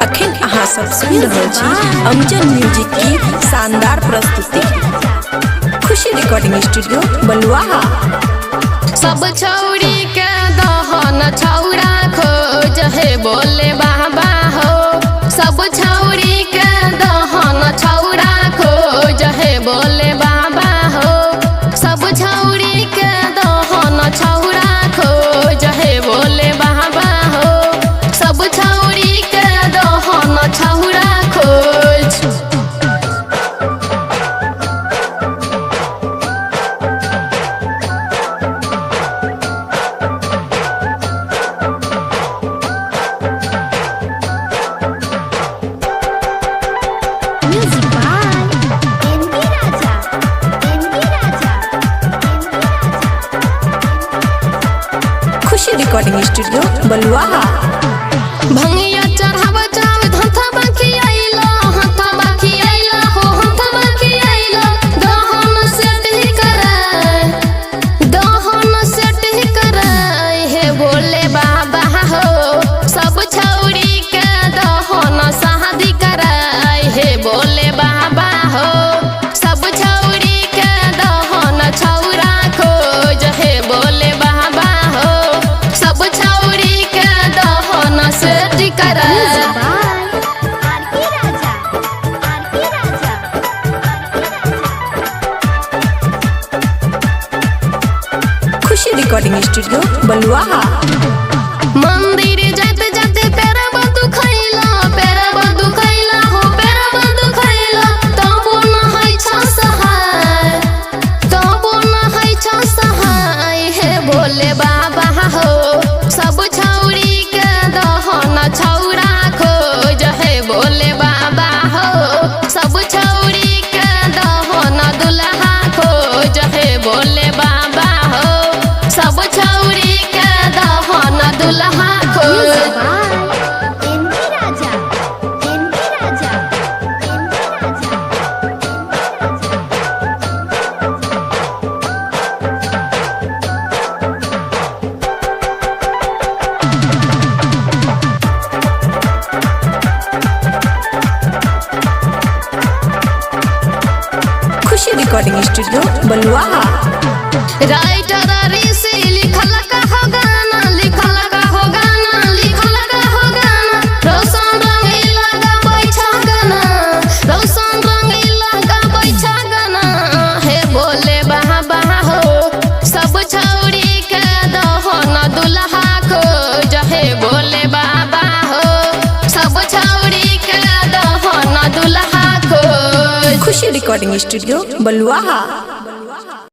अखिल अहाँ सब सुन रहल छी अमजद म्यूजिक की शानदार प्रस्तुति। खुशी रिकॉर्डिंग स्टूडियो बलुआहा। सब छौरी के दहन छौरा खोज है बोले बाबा हो। सब छौरी के दहन छौरा खोज है बोले बाबा हो। सब छौरी के दहन छौरा खोज है बोले बाबा हो। सब छौरी के दहन छौरा खोज। खुशी रिकॉर्डिंग स्टूडियो बलुआहा। भंगिया चढ़ाव चाव धंथा बाकी आइला हंथा बाकी आइला हो हंथा बाकी आइला। दहन सेट ही कराय दहन सेट ही कराय हे बोले बाबा हो। सब छौरी के दहन शादी कराय हे बोले बाबा हो। सब छौरी के दहन छौरा खोज हे बोले बाबा हो। सब छौरी के दहन सेट कराय। खुशी रिकॉर्डिंग स्टूडियो बलुआहा। मंदिर जाते जाते पैरा बदु खैला हो पैरा बदु खैला। तबो न है छ सहाय तबो न है छ सहाय हे बोले बाबा हो। सब छौरी के दहन छौरा खोज है बोले बाबा हो। सब छौरी के दहन दुल्हा खोज है बोले बाबा हो। सब छौरी के दहन दुल्हा खोज। खुशी रिकॉर्डिंग स्टूडियो बलुआहा। राइटर ऋषि लिखल का हो गाना लिखल का हो गाना लिखल का हो गाना। रोशन रंगीला का बैठा गाना रोशन रंगीला का बैठा गाना हे बोले बाबा हो। सब छौरी के दहन दुल्हा खोज हे बोले बाबा हो। सब छौरी के दहन दुल्हा खोज। खुशी रिकॉर्डिंग स्टूडियो बलुआहा।